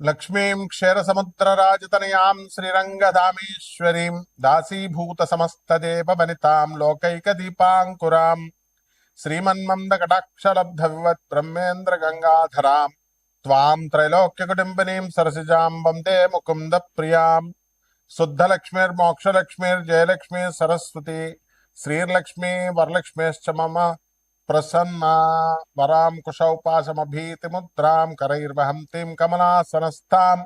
లక్ష్మీం క్షీరసముద్రరాజతనయాం శ్రీరంగధామేశ్వరీం దాసీభూతసమస్తదేవవనితాం లోకైకదీపాంకురాం శ్రీమన్మందకటాక్షలబ్ధవివత్ బ్రహ్మేంద్రగంగాధరాం త్వాం త్రైలోక్యకుటుంబినీం సరసిజాం వందే ముకుందప్రియాం శుద్ధలక్ష్మీర్మోక్షలక్ష్మీర్జయలక్ష్మీ సరస్వతి శ్రీర్లక్ష్మీ వరలక్ష్మీశ్చ మమ ప్రసన్నా వరాం కుశౌపాసమభీతిముద్రాం కరైర్వహంతిం కమలాసనస్థాం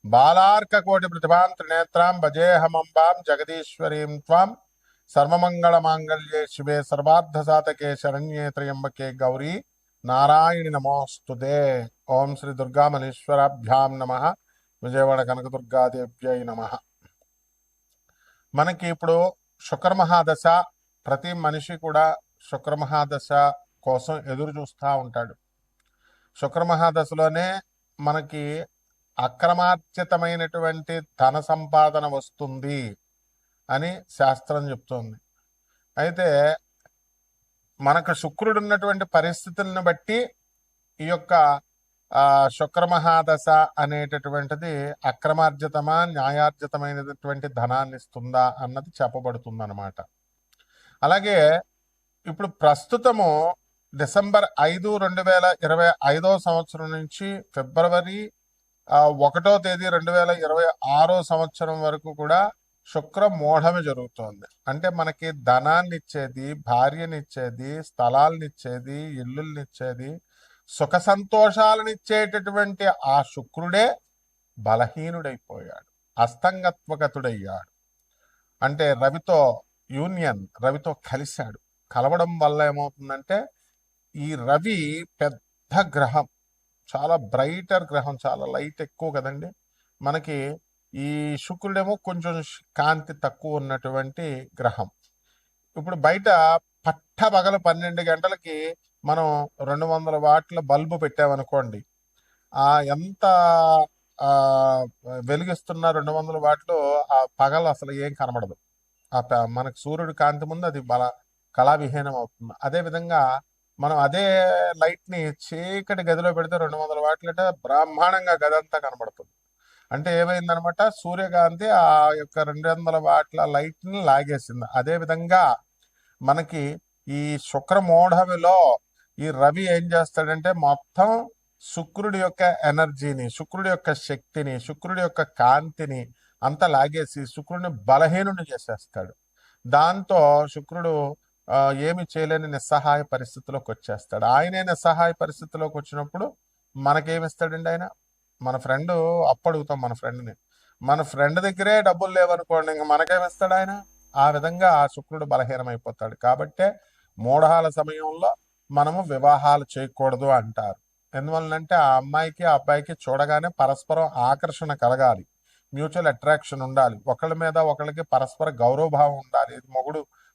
బాలార్కకోటి ప్రతిభాం త్రినేత్రాం భజేహమంబాం జగదీశ్వరీం త్వాం సర్వమంగళమాంగళ్యే శివే సర్వార్థసాధకే శరణ్యే త్రయంబకే గౌరీ నారాయణి నమోస్తుతే. ఓం శ్రీ దుర్గామలీశ్వరాభ్యాం నమః. విజయవాడ కనకదుర్గాదేవ్యై నమః. మనకి ఇప్పుడు శుక్రమహాదశ, ప్రతి మనిషి కూడా శుక్రమహాదశ కోసం ఎదురు చూస్తూ ఉంటాడు. శుక్రమహాదశలోనే మనకి అక్రమార్జితమైనటువంటి ధన సంపాదన వస్తుంది అని శాస్త్రం చెప్తుంది. అయితే మనకు శుక్రుడు ఉన్నటువంటి పరిస్థితులను బట్టి ఈ యొక్క శుక్రమహాదశ అనేటటువంటిది అక్రమార్జితమా న్యాయార్జితమైనటువంటి ధనాన్ని ఇస్తుందా అన్నది చెప్పబడుతుంది అన్నమాట. అలాగే ఇప్పుడు ప్రస్తుతము డిసెంబర్ 5, 2025 సంవత్సరం నుంచి ఫిబ్రవరి 1వ తేదీ 2026 సంవత్సరం వరకు కూడా శుక్ర మోఢమి జరుగుతోంది. అంటే మనకి ధనాన్ని ఇచ్చేది, భార్యనిచ్చేది, స్థలాలనిచ్చేది, ఇల్లుల్నిచ్చేది, సుఖ సంతోషాలనిచ్చేటటువంటి ఆ శుక్రుడే బలహీనుడైపోయాడు, అస్తంగత్వగతుడయ్యాడు. అంటే రవితో యూనియన్, రవితో కలిశాడు. కలవడం వల్ల ఏమవుతుందంటే ఈ రవి పెద్ద గ్రహం, చాలా బ్రైటర్ గ్రహం, చాలా లైట్ ఎక్కువ కదండి మనకి. ఈ శుక్రుడేమో కొంచెం కాంతి తక్కువ ఉన్నటువంటి గ్రహం. ఇప్పుడు బయట పట్టపగలు 12 గంటలకి మనం 200 వాట్ల బల్బు పెట్టామనుకోండి, ఎంత వెలిగిస్తున్న 200 వాట్లు ఆ పగలు అసలు ఏం కనబడదు. మనకు సూర్యుడి కాంతి ముందు అది కళావిహీనం అవుతుంది. అదేవిధంగా మనం అదే లైట్ని చీకటి గదిలో పెడితే 200 వాట్లు అంటే బ్రహ్మాండంగా గది అంతా కనబడుతుంది. అంటే ఏమైందనమాట, సూర్యకాంతి ఆ యొక్క 200 వాట్ల లైట్ని లాగేసింది. అదేవిధంగా మనకి ఈ శుక్రమోఢమిలో ఈ రవి ఏం చేస్తాడంటే మొత్తం శుక్రుడి యొక్క ఎనర్జీని, శుక్రుడి యొక్క శక్తిని, శుక్రుడి యొక్క కాంతిని అంతా లాగేసి శుక్రుడిని బలహీనుని చేసేస్తాడు. దాంతో శుక్రుడు ఏమి చేయలేని నిస్సహాయ పరిస్థితిలోకి వచ్చేస్తాడు. ఆయనే నిస్సహాయ పరిస్థితిలోకి వచ్చినప్పుడు మనకేమిస్తాడండి ఆయన? మన ఫ్రెండ్ అప్పు అడుగుతాం మన ఫ్రెండ్ దగ్గరే డబ్బులు లేవనుకోండి, ఇంక మనకేమిస్తాడు ఆయన? ఆ విధంగా ఆ శుక్రుడు బలహీనమైపోతాడు. కాబట్టే మూఢాల సమయంలో మనము వివాహాలు చేయకూడదు అంటారు. ఎందువల్లంటే ఆ అమ్మాయికి ఆ అబ్బాయికి చూడగానే పరస్పరం ఆకర్షణ కలగాలి, మ్యూచువల్ అట్రాక్షన్ ఉండాలి, ఒకళ్ళ మీద ఒకళ్ళకి పరస్పర గౌరవభావం ఉండాలి.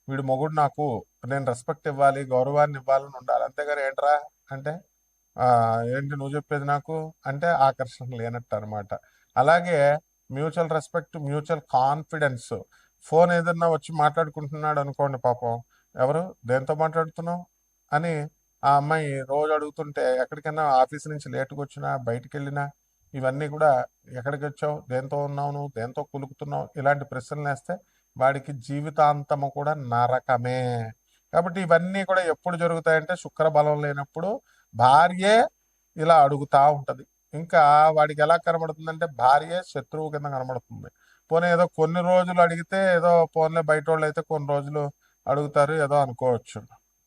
వీడు మొగుడు, నాకు నేను రెస్పెక్ట్ ఇవ్వాలి, గౌరవాన్ని ఇవ్వాలని ఉండాలి. అంతేగాని ఏంట్రా అంటే ఏంటి నువ్వు చెప్పేది నాకు అంటే ఆకర్షణ లేనట్టు అనమాట. అలాగే mutual respect, mutual confidence. Phone ఏదన్నా వచ్చి మాట్లాడుకుంటున్నాడు అనుకోండి, పాపం ఎవరు దేంతో మాట్లాడుతున్నావు అని ఆ అమ్మాయి రోజు అడుగుతుంటే, ఎక్కడికైనా ఆఫీస్ నుంచి లేటుగా వచ్చినా, బయటికి వెళ్ళినా ఇవన్నీ కూడా ఎక్కడికి వచ్చావు, దేంతో ఉన్నావు, నువ్వు దేంతో కులుకుతున్నావు, ఇలాంటి ప్రశ్నలు వేస్తే వాడికి జీవితాంతము కూడా నరకమే. కాబట్టి ఇవన్నీ కూడా ఎప్పుడు జరుగుతాయంటే శుక్ర బలం లేనప్పుడు భార్యే ఇలా అడుగుతా ఉంటది. ఇంకా వాడికి ఎలా కనబడుతుందంటే భార్యే శత్రువు కింద కనబడుతుంది. పోనీ ఏదో కొన్ని రోజులు అడిగితే ఏదో పోన్లే, బయట వాళ్ళు అయితే కొన్ని రోజులు అడుగుతారు ఏదో అనుకోవచ్చు.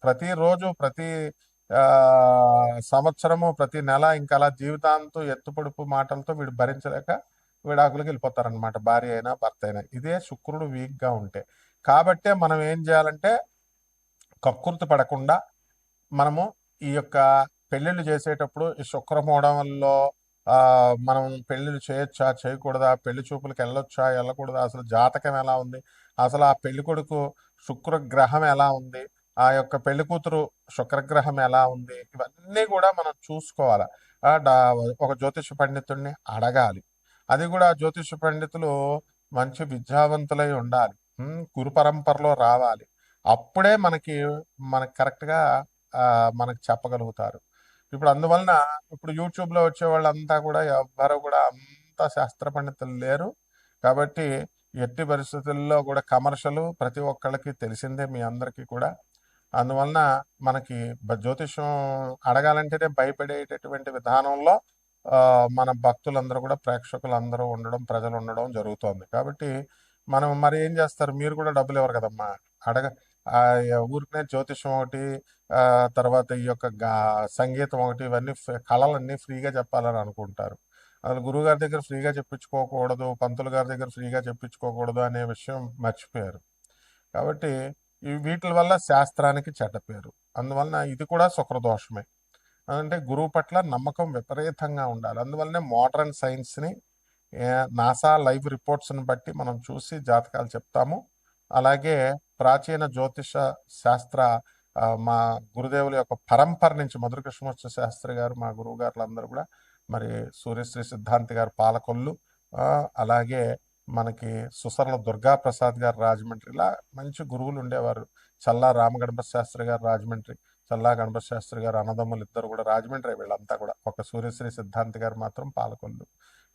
ప్రతిరోజు, ప్రతి సంవత్సరము, ప్రతి నెల ఇంకా అలా జీవితాంతం ఎత్తుపొడుపు మాటలతో వీడు భరించలేక విడాకులకు వెళ్ళిపోతారనమాట, భార్య అయినా భర్త అయినా. ఇదే శుక్రుడు వీక్గా ఉంటే. కాబట్టే మనం ఏం చేయాలంటే కక్కుర్తి పడకుండా మనము ఈ యొక్క పెళ్ళిళ్ళు చేసేటప్పుడు ఈ శుక్రమూఢంలో మనం పెళ్ళిళ్ళు చేయొచ్చా, చేయకూడదా, పెళ్లి చూపులకు వెళ్ళొచ్చా, వెళ్ళకూడదా, అసలు జాతకం ఎలా ఉంది, అసలు ఆ పెళ్లి కొడుకు శుక్రగ్రహం ఎలా ఉంది, ఆ యొక్క పెళ్లి కూతురు శుక్రగ్రహం ఎలా ఉంది, ఇవన్నీ కూడా మనం చూసుకోవాలి. ఒక జ్యోతిష పండితుడిని అడగాలి. అది కూడా జ్యోతిష పండితులు మంచి విద్యావంతులై ఉండాలి, గురు పరంపరలో రావాలి. అప్పుడే మనకి కరెక్ట్గా మనకు చెప్పగలుగుతారు. ఇప్పుడు అందువలన ఇప్పుడు యూట్యూబ్లో వచ్చే వాళ్ళంతా కూడా ఎవ్వరు కూడా అంత శాస్త్ర పండితులు లేరు. కాబట్టి ఎట్టి పరిస్థితుల్లో కూడా కమర్షియల్ ప్రతి ఒక్కళ్ళకి తెలిసిందే మీ అందరికీ కూడా. అందువలన మనకి జ్యోతిష్యం అడగాలంటేనే భయపడేటటువంటి విధానంలో మన భక్తులందరూ కూడా ప్రేక్షకులందరూ ఉండడం, ప్రజలు ఉండడం జరుగుతోంది. కాబట్టి మనం మరి ఏం చేస్తారు, మీరు కూడా డబ్బులు ఇవ్వరు కదమ్మా. అడగ ఊరికనే జ్యోతిష్యం ఒకటి, తర్వాత ఈ యొక్క సంగీతం ఒకటి, ఇవన్నీ కళలన్నీ ఫ్రీగా చెప్పాలని అనుకుంటారు. అసలు గురువుగారి దగ్గర ఫ్రీగా చెప్పించుకోకూడదు, పంతులు గారి దగ్గర ఫ్రీగా చెప్పించుకోకూడదు అనే విషయం మర్చిపోయారు. కాబట్టి వీటి వల్ల శాస్త్రానికి చెడ్డ పేరు. అందువలన ఇది కూడా శుక్రదోషమే. అంటే గురువు పట్ల నమ్మకం విపరీతంగా ఉండాలి. అందువల్లనే మోడర్న్ సైన్స్ని, నాసా లైవ్ రిపోర్ట్స్ని బట్టి మనం చూసి జాతకాలు చెప్తాము. అలాగే ప్రాచీన జ్యోతిష శాస్త్ర మా గురుదేవుల యొక్క పరంపర నుంచి మధుర కృష్ణమూర్తి శాస్త్రి గారు, మా గురువు గారులు అందరూ కూడా, మరి సూర్యశ్రీ సిద్ధాంతి గారు పాలకొల్లు, అలాగే మనకి సుసర్ల దుర్గా ప్రసాద్ గారు రాజమండ్రి, ఇలా మంచి గురువులు ఉండేవారు. చల్లా రామగణపతి శాస్త్రి గారు రాజమండ్రి, చల్లా గణపతి శాస్త్రి గారు అన్నదమ్ములు ఇద్దరు కూడా రాజమండ్రి, వీళ్ళంతా కూడా. ఒక సూర్యశ్రీ సిద్ధాంతి గారు మాత్రం పాలకొల్లు.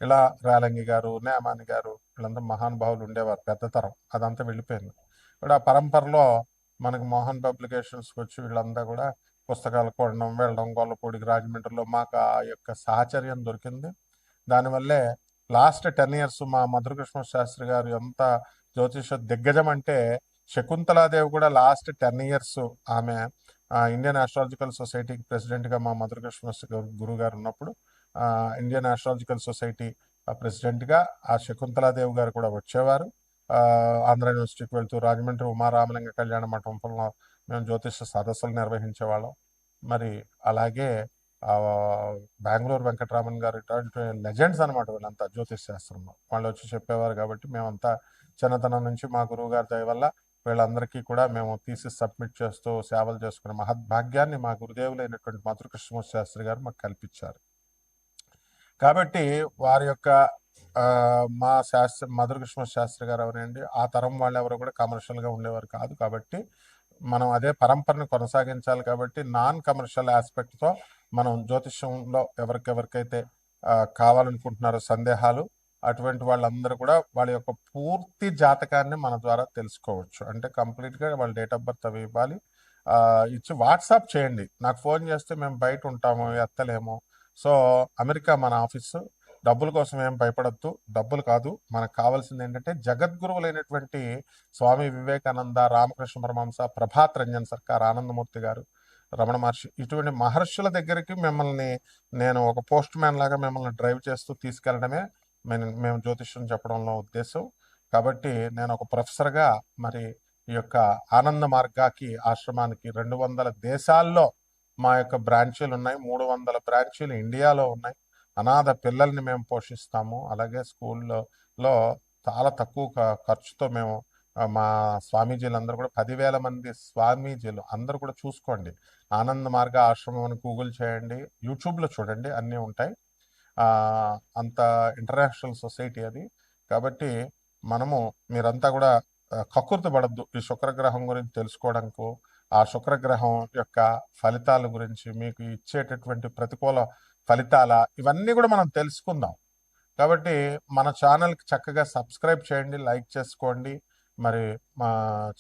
ఇలా రేలంగి గారు, నేమాని గారు, వీళ్ళంతా మహానుభావులు ఉండేవారు. పెద్ద తరం అదంతా వెళ్ళిపోయింది. ఇప్పుడు ఆ పరంపరలో మనకి మోహన్ పబ్లికేషన్స్కి వచ్చి వీళ్ళంతా కూడా పుస్తకాలు కొనడం, వెళ్ళడం, గొల్లపూడికి, రాజమండ్రిలో మాకు ఆ యొక్క సాహచర్యం దొరికింది. దానివల్లే లాస్ట్ 10 years మా మధురకృష్ణ శాస్త్రి గారు ఎంత జ్యోతిష దిగ్గజం అంటే, శకుంతలాదేవి కూడా లాస్ట్ 10 years ఆమె ఇండియన్ ఆస్ట్రాలజికల్ సొసైటీకి ప్రెసిడెంట్గా మా మధురకృష్ణ గురువు గారు ఉన్నప్పుడు ఇండియన్ ఆస్ట్రాలజికల్ సొసైటీ ప్రెసిడెంట్గా ఆ శకుంతలాదేవి గారు కూడా వచ్చేవారు. ఆంధ్ర యూనివర్సిటీకి వెళ్తూ రాజమండ్రి ఉమారామలింగ కళ్యాణ మంటపంలో మేము జ్యోతిష సదస్సులు నిర్వహించేవాళ్ళం. మరి అలాగే బెంగళూరు వెంకటరామన్ గారు, ఇటువంటి లెజెండ్స్ అనమాట వీళ్ళంతా జ్యోతిష్ శాస్త్రంలో. వాళ్ళు వచ్చి చెప్పేవారు. కాబట్టి మేమంతా చిన్నతనం నుంచి మా గురువు గారి దయ వల్ల వీళ్ళందరికీ కూడా మేము థీసిస్ సబ్మిట్ చేస్తూ సేవలు చేసుకునే మహద్భాగ్యాన్ని మా గురుదేవులైనటువంటి మధుర కృష్ణమూర్తి శాస్త్రి గారు మాకు కల్పించారు. కాబట్టి వారి యొక్క మా మధుర కృష్ణమూర్తి శాస్త్రి గారు ఎవరండి, ఆ తరం వాళ్ళు ఎవరు కూడా కమర్షియల్గా ఉండేవారు కాదు. కాబట్టి మనం అదే పరంపరను కొనసాగించాలి. కాబట్టి నాన్ కమర్షియల్ ఆస్పెక్ట్తో మనం జ్యోతిష్యంలో ఎవరికైతే కావాలనుకుంటున్నారో సందేహాలు, అటువంటి వాళ్ళందరూ కూడా వాళ్ళ యొక్క పూర్తి జాతకాన్ని మన ద్వారా తెలుసుకోవచ్చు. అంటే కంప్లీట్గా వాళ్ళ డేట్ ఆఫ్ బర్త్ అవి ఇవ్వాలి, ఇచ్చి వాట్సాప్ చేయండి. నాకు ఫోన్ చేస్తే మేము బయట ఉంటాము, ఎత్తలేము. సో అమెరికా మన ఆఫీసు. డబ్బుల కోసం ఏం భయపడద్దు, డబ్బులు కాదు. మనకు కావాల్సింది ఏంటంటే జగద్గురువులైనటువంటి స్వామి వివేకానంద, రామకృష్ణ పరమహంస, ప్రభాత్ రంజన్ సర్కార్, ఆనందమూర్తి గారు, రమణ మహర్షి, ఇటువంటి మహర్షుల దగ్గరికి మిమ్మల్ని నేను ఒక పోస్ట్ మ్యాన్ లాగా మిమ్మల్ని డ్రైవ్ చేస్తూ తీసుకెళ్లడమే మేము జ్యోతిష్యం చెప్పడంలో ఉద్దేశం. కాబట్టి నేను ఒక ప్రొఫెసర్గా మరి ఈ యొక్క ఆనంద మార్గాకి ఆశ్రమానికి 200 దేశాల్లో మా యొక్క బ్రాంచీలు ఉన్నాయి. 300 బ్రాంచీలు ఇండియాలో ఉన్నాయి. అనాథ పిల్లల్ని మేము పోషిస్తాము. అలాగే స్కూల్లో చాలా తక్కువ ఖర్చుతో మేము మా స్వామీజీలు అందరూ కూడా 10,000 మంది స్వామీజీలు అందరూ కూడా చూసుకోండి. ఆనంద మార్గ ఆశ్రమం అని గూగుల్ చేయండి, యూట్యూబ్లో చూడండి, అన్నీ ఉంటాయి. అంత ఇంటర్నేషనల్ సొసైటీ అది. కాబట్టి మీరంతా కూడా కక్కుర్తి పడద్దు ఈ శుక్రగ్రహం గురించి తెలుసుకోవడానికి. ఆ శుక్రగ్రహం యొక్క ఫలితాల గురించి, మీకు ఇచ్చేటటువంటి ప్రతికూల ఫలితాల, ఇవన్నీ కూడా మనం తెలుసుకుందాం. కాబట్టి మన ఛానల్కి చక్కగా సబ్స్క్రైబ్ చేయండి, లైక్ చేసుకోండి. మరి మా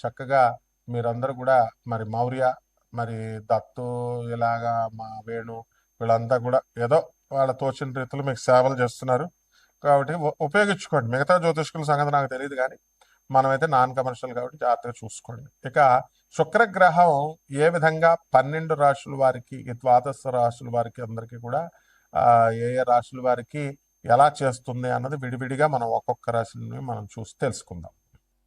చక్కగా మీరందరూ కూడా మరి మౌర్య, మరి దత్తు, ఇలాగా మా వేణు, వీళ్ళంతా కూడా ఏదో వాళ్ళ తోచిన రీతిలో మీకు సేవలు చేస్తున్నారు. కాబట్టి ఉపయోగించుకోండి. మిగతా జ్యోతిష్కుల సంగతి నాకు తెలియదు, కానీ మనమైతే నాన్ కమర్షియల్ కాబట్టి జాగ్రత్తగా చూసుకోండి. ఇక శుక్రగ్రహం ఏ విధంగా 12 రాశుల వారికి, ద్వాదశ రాశుల వారికి అందరికీ కూడా ఏ ఏ రాశుల వారికి ఎలా చేస్తుంది అన్నది విడివిడిగా మనం ఒక్కొక్క రాశిని మనం చూసి తెలుసుకుందాం.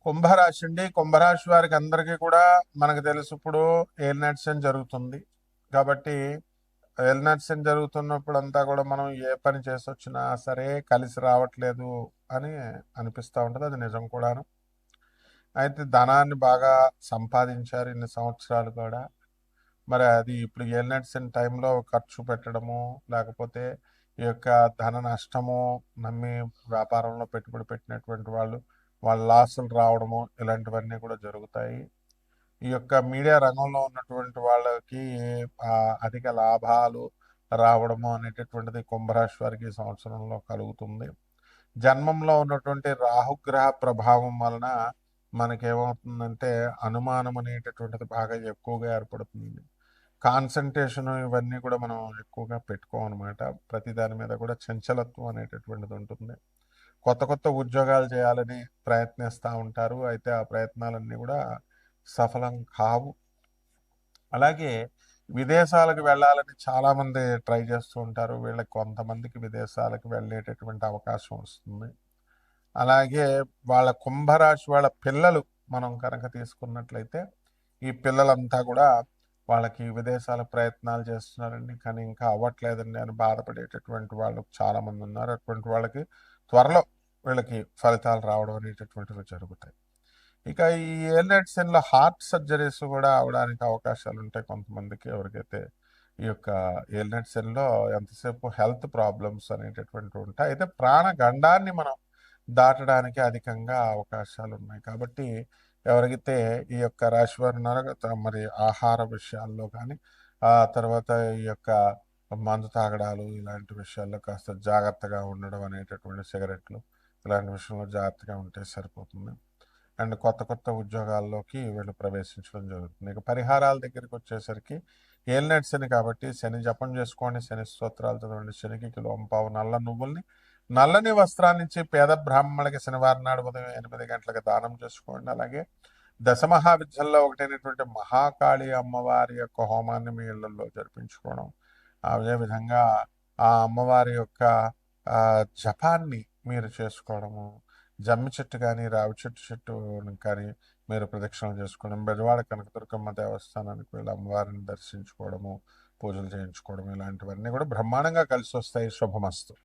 కుంభరాశి అండి. కుంభరాశి వారికి అందరికీ కూడా మనకు తెలుసు, ఇప్పుడు ఏలినాటి జరుగుతుంది. కాబట్టి ఏలినాటి జరుగుతున్నప్పుడు అంతా కూడా మనం ఏ పని చేసి వచ్చినా సరే కలిసి రావట్లేదు అని అనిపిస్తూ ఉంటుంది. అది నిజం కూడాను. అయితే ధనాన్ని బాగా సంపాదించారు ఇన్ని సంవత్సరాలు కూడా. మరి అది ఇప్పుడు ఏలినాటి టైంలో ఖర్చు పెట్టడము, లేకపోతే ఈ యొక్క ధన నష్టము, నమ్మి వ్యాపారంలో పెట్టుబడి పెట్టినటువంటి వాళ్ళ లాసులు రావడము, ఇలాంటివన్నీ కూడా జరుగుతాయి. ఈ యొక్క మీడియా రంగంలో ఉన్నటువంటి వాళ్ళకి అధిక లాభాలు, రావడము అనేటటువంటిది కుంభరాశి వారికి ఈ సంవత్సరంలో కలుగుతుంది. జన్మంలో ఉన్నటువంటి రాహుగ్రహ ప్రభావం వలన మనకేమవుతుందంటే అనుమానం అనేటటువంటిది బాగా ఎక్కువగా ఏర్పడుతుంది. కాన్సంట్రేషన్ ఇవన్నీ కూడా మనం ఎక్కువగా పెట్టుకోమన్నమాట. ప్రతి దాని మీద కూడా చంచలత్వం అనేటటువంటిది ఉంటుంది. కొత్త కొత్త ఉద్యోగాలు చేయాలని ప్రయత్నిస్తూ ఉంటారు. అయితే ఆ ప్రయత్నాలన్నీ కూడా సఫలం కావు. అలాగే విదేశాలకు వెళ్ళాలని చాలామంది ట్రై చేస్తూ ఉంటారు. వీళ్ళకి కొంతమందికి విదేశాలకు వెళ్ళేటటువంటి అవకాశం వస్తుంది. అలాగే వాళ్ళ కుంభరాశి వాళ్ళ పిల్లలు మనం కనుక తీసుకున్నట్లయితే ఈ పిల్లలంతా కూడా వాళ్ళకి విదేశాల ప్రయత్నాలు చేస్తున్నారండి, కానీ ఇంకా అవ్వట్లేదండి అని బాధపడేటటువంటి వాళ్ళు చాలామంది ఉన్నారు. అటువంటి వాళ్ళకి త్వరలో వీళ్ళకి ఫలితాలు రావడం అనేటటువంటివి జరుగుతాయి. ఇక ఈ ఏలినట్స్లో హార్ట్ సర్జరీస్ కూడా అవడానికి అవకాశాలు ఉంటాయి కొంతమందికి. ఎవరికైతే ఈ యొక్క ఏలినట్స్లో ఎంతసేపు హెల్త్ ప్రాబ్లమ్స్ అనేటటువంటివి ఉంటాయి. అయితే ప్రాణగండాన్ని మనం దాటడానికి అధికంగా అవకాశాలు ఉన్నాయి. కాబట్టి ఎవరికైతే ఈ యొక్క రాశి వారు ఉన్నారో మరి ఆహార విషయాల్లో కానీ ఆ తర్వాత ఈ యొక్క మందు తాగడాలు ఇలాంటి విషయాల్లో కాస్త జాగ్రత్తగా ఉండడం అనేటటువంటి సిగరెట్లు ఇలాంటి విషయంలో జాగ్రత్తగా ఉంటే సరిపోతుంది. అండ్ కొత్త కొత్త ఉద్యోగాల్లోకి వీళ్ళు ప్రవేశించడం జరుగుతుంది. ఇక పరిహారాల దగ్గరికి వచ్చేసరికి ఏలినాటి శని కాబట్టి శని జపం చేసుకోండి, శని స్తోత్రాలు చదవండి, శనికి కిలోంపావు నల్ల నువ్వుల్ని నల్లని వస్త్రాన్నిచ్చి పేద బ్రాహ్మణులకి శనివారం నాడు ఉదయం 8 గంటలకు దానం చేసుకోండి. అలాగే దశమహావిద్యల్లో ఒకటైనటువంటి మహాకాళి అమ్మవారి యొక్క హోమాన్ని మీ ఇళ్లలో జరిపించుకోవడం, అదేవిధంగా ఆ అమ్మవారి యొక్క జపాన్ని మీరు చేసుకోవడము, జమ్మి చెట్టు కానీ రావి చెట్టు కానీ మీరు ప్రదక్షిణలు చేసుకోవడం, బెజవాడ కనకదుర్గమ్మ దేవస్థానానికి వెళ్ళి అమ్మవారిని దర్శించుకోవడము, పూజలు చేయించుకోవడం ఇలాంటివన్నీ కూడా బ్రహ్మాండంగా కలిసి వస్తాయి. శుభమస్తు.